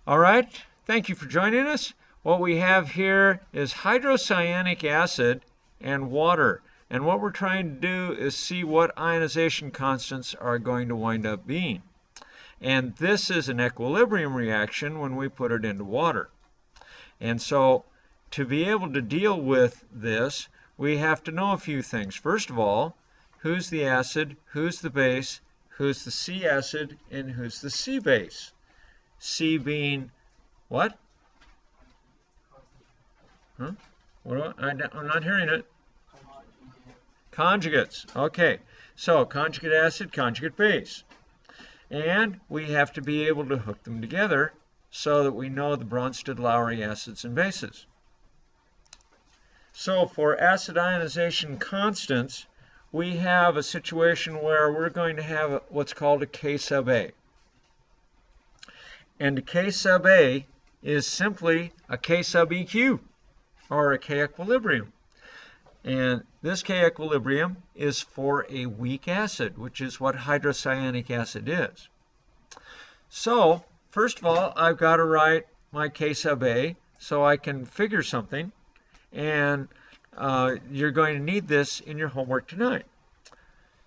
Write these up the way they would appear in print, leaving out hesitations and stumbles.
All right, thank you for joining us. What we have here is hydrocyanic acid and water. And what we're trying to do is see what ionization constants are going to wind up being. And this is an equilibrium reaction when we put it into water. And so to be able to deal with this, we have to know a few things. First of all, who's the acid, who's the base, who's the C acid, and who's the C base. C being what? Huh? I'm not hearing it. Conjugates. Okay. So conjugate acid, conjugate base. And we have to be able to hook them together so that we know the Bronsted-Lowry acids and bases. So for acid ionization constants, we have a situation where we're going to have what's called a K sub A. And a K sub A is simply a K sub EQ, or a K equilibrium. And this K equilibrium is for a weak acid, which is what hydrocyanic acid is. So, first of all, I've got to write my K sub A so I can figure something. And you're going to need this in your homework tonight.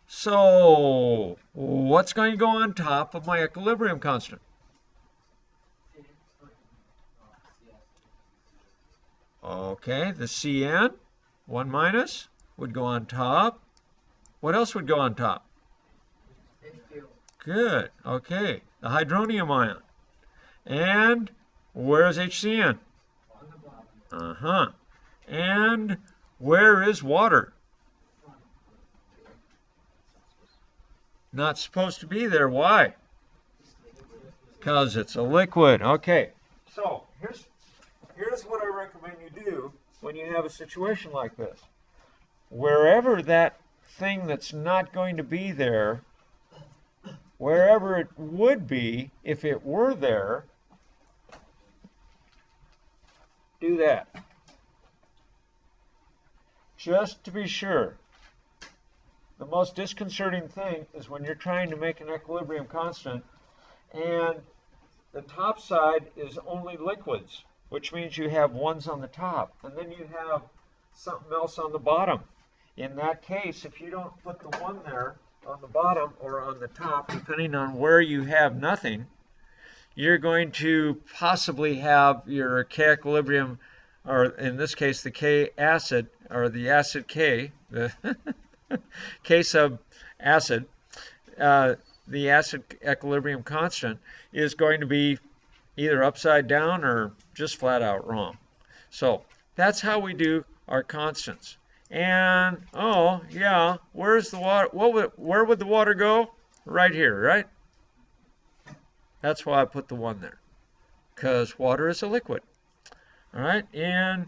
So, what's going to go on top of my equilibrium constant? Okay, the Cn, 1 minus, would go on top. What else would go on top? Good, okay, the hydronium ion. And where is HCN? Uh-huh. And where is water? Not supposed to be there. Why? Because it's a liquid. Okay, so here's what I recommend you do when you have a situation like this. Wherever that thing that's not going to be there, wherever it would be if it were there, do that. Just to be sure. The most disconcerting thing is when you're trying to make an equilibrium constant and the top side is only liquids, which means you have ones on the top, and then you have something else on the bottom. In that case, if you don't put the one there on the bottom or on the top, depending on where you have nothing, you're going to possibly have your K equilibrium, or in this case, the K acid, or the acid K, the K sub acid, the acid equilibrium constant is going to be either upside down or just flat out wrong. So that's how we do our constants. And oh yeah, where's the water? Where would the water go? Right here, right? That's why I put the 1 there, because water is a liquid. All right, and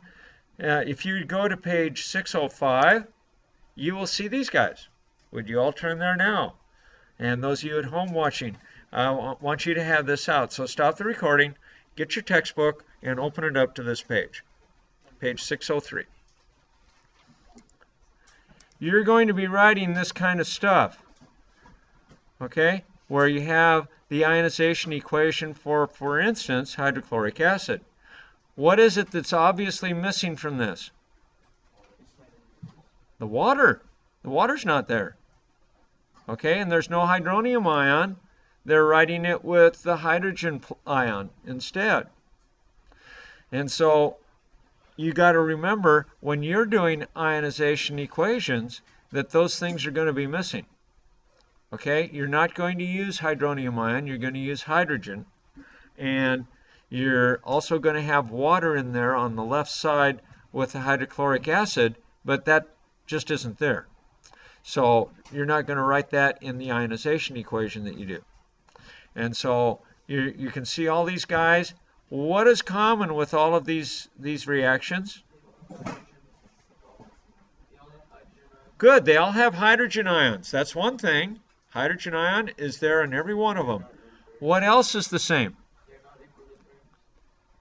if you go to page 605, you will see these guys. Would you all turn there now? And those of you at home watching, I want you to have this out. So stop the recording, get your textbook, and open it up to this page, page 603. You're going to be writing this kind of stuff, okay, where you have the ionization equation for instance, hydrochloric acid. What is it that's obviously missing from this? The water. The water's not there. Okay, and there's no hydronium ion. They're writing it with the hydrogen ion instead. And so you got to remember when you're doing ionization equations that those things are going to be missing. Okay, you're not going to use hydronium ion, you're going to use hydrogen. And you're also going to have water in there on the left side with the hydrochloric acid, but that just isn't there. So you're not going to write that in the ionization equation that you do. And so you can see all these guys. What is common with all of these reactions? Good, they all have hydrogen ions. That's one thing. Hydrogen ion is there in every one of them. What else is the same?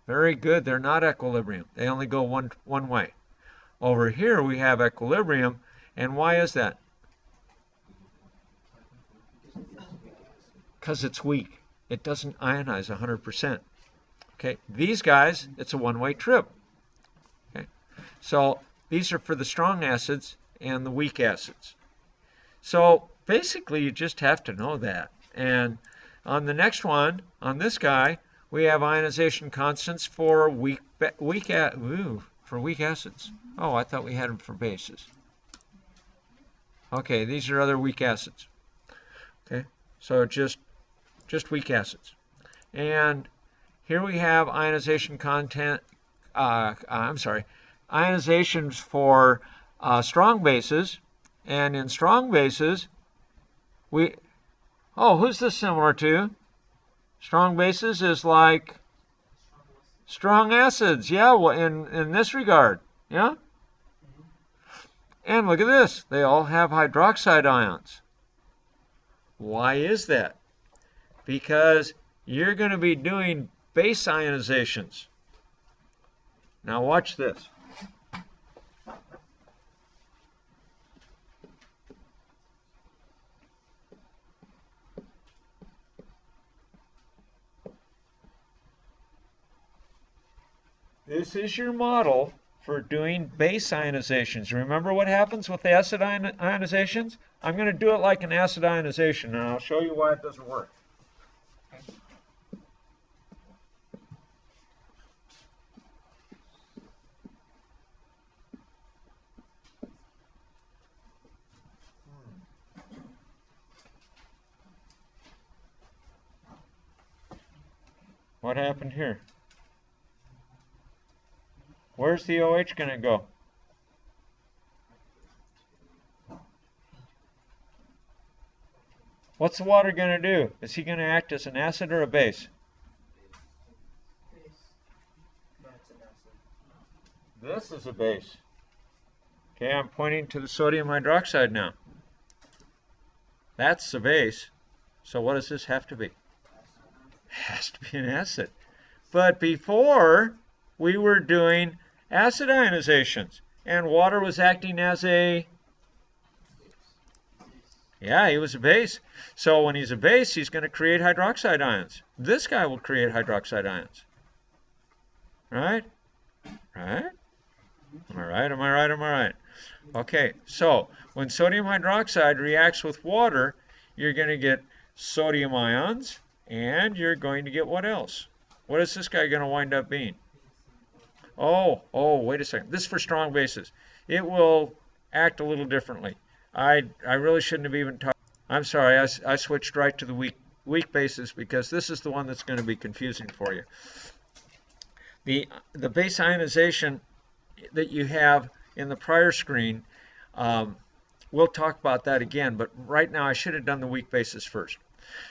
Very good, they're not equilibrium. They only go one way. Over here we have equilibrium, and why is that? Because it's weak. It doesn't ionize 100%. Okay, these guys, it's a one-way trip. Okay, so these are for the strong acids and the weak acids. So basically, you just have to know that. And on the next one, on this guy, we have ionization constants for weak acids. Oh, I thought we had them for bases. Okay, these are other weak acids. Okay, so just weak acids. And here we have ionization ionizations for strong bases. And in strong bases, who's this similar to? Strong bases is like strong acids. Yeah, well, in this regard. Yeah? And look at this. They all have hydroxide ions. Why is that? Because you're going to be doing base ionizations. Now watch this. This is your model for doing base ionizations. Remember what happens with acid ionizations? I'm going to do it like an acid ionization, and I'll show you why it doesn't work. What happened here? Where's the OH going to go? What's the water going to do? Is he going to act as an acid or a base? This is a base. Okay, I'm pointing to the sodium hydroxide now. That's the base. So what does this have to be? It has to be an acid. But before, we were doing acid ionizations, and water was acting as a... Yeah, he was a base. So when he's a base, he's going to create hydroxide ions. This guy will create hydroxide ions. Right? Right? Am I right? Am I right? Am I right? Okay, so when sodium hydroxide reacts with water, you're going to get sodium ions, and you're going to get what else? What is this guy going to wind up being? Oh, wait a second. This is for strong bases. It will act a little differently. I really shouldn't have even talked. I'm sorry, I switched right to the weak bases because this is the one that's going to be confusing for you. The base ionization that you have in the prior screen, we'll talk about that again, but right now I should have done the weak bases first.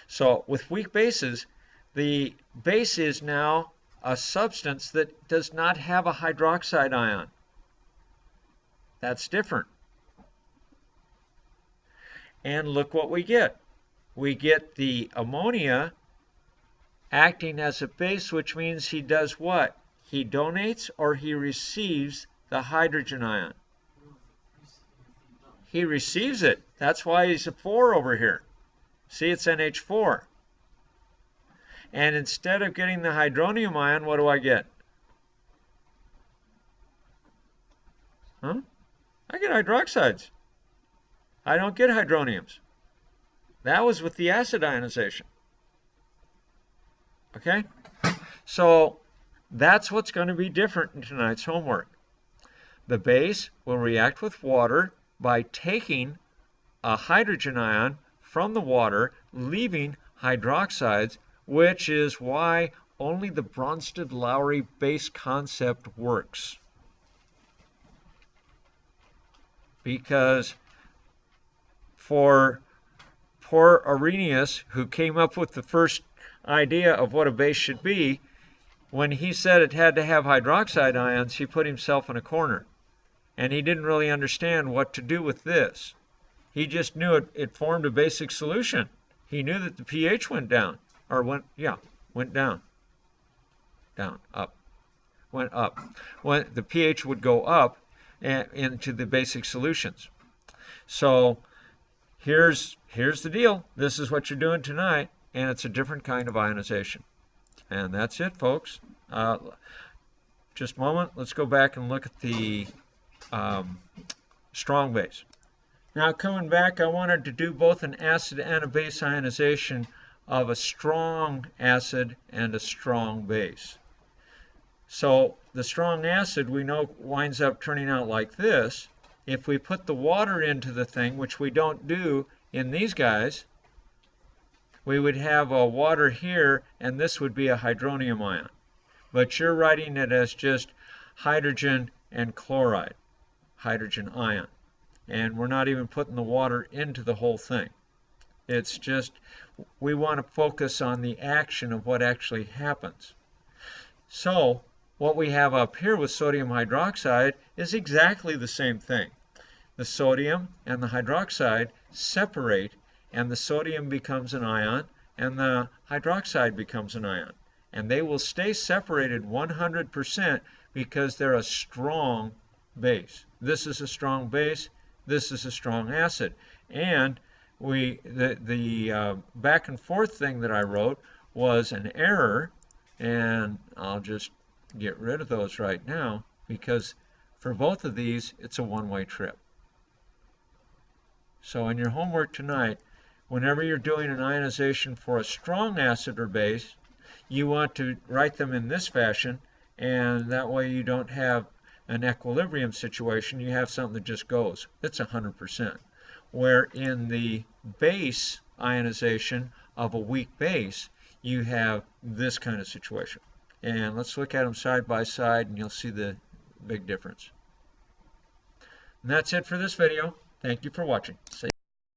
So with weak bases, the base is now a substance that does not have a hydroxide ion. That's different. And look what we get. We get the ammonia acting as a base, which means he does what? He donates or he receives the hydrogen ion. He receives it. That's why he's a 4 over here. See, it's NH4. And instead of getting the hydronium ion, what do I get? Huh? I get hydroxides. I don't get hydroniums. That was with the acid ionization. Okay? So that's what's going to be different in tonight's homework. The base will react with water by taking a hydrogen ion from the water, leaving hydroxides, which is why only the Bronsted-Lowry base concept works. Because for poor Arrhenius, who came up with the first idea of what a base should be, when he said it had to have hydroxide ions, he put himself in a corner. And he didn't really understand what to do with this. He just knew it formed a basic solution. He knew that the pH went down, or went down. Down, up. Went up. When the pH would go up into the basic solutions. So here's the deal. This is what you're doing tonight, and it's a different kind of ionization. And that's it, folks. Just a moment. Let's go back and look at the strong base. Now coming back, I wanted to do both an acid and a base ionization of a strong acid and a strong base. So the strong acid we know winds up turning out like this. If we put the water into the thing, which we don't do in these guys, we would have a water here, and this would be a hydronium ion. But you're writing it as just hydrogen and chloride, hydrogen ion. And we're not even putting the water into the whole thing. It's just, we want to focus on the action of what actually happens. So what we have up here with sodium hydroxide is exactly the same thing. The sodium and the hydroxide separate, and the sodium becomes an ion, and the hydroxide becomes an ion. And they will stay separated 100% because they're a strong base. This is a strong base. This is a strong acid. And the back and forth thing that I wrote was an error, and I'll just get rid of those right now because for both of these it's a one-way trip. So in your homework tonight, whenever you're doing an ionization for a strong acid or base, you want to write them in this fashion, and that way you don't have an equilibrium situation. You have something that just goes. It's 100%. Where in the base ionization of a weak base, you have this kind of situation. And let's look at them side by side, and you'll see the big difference. And that's it for this video. Thank you for watching. See ya.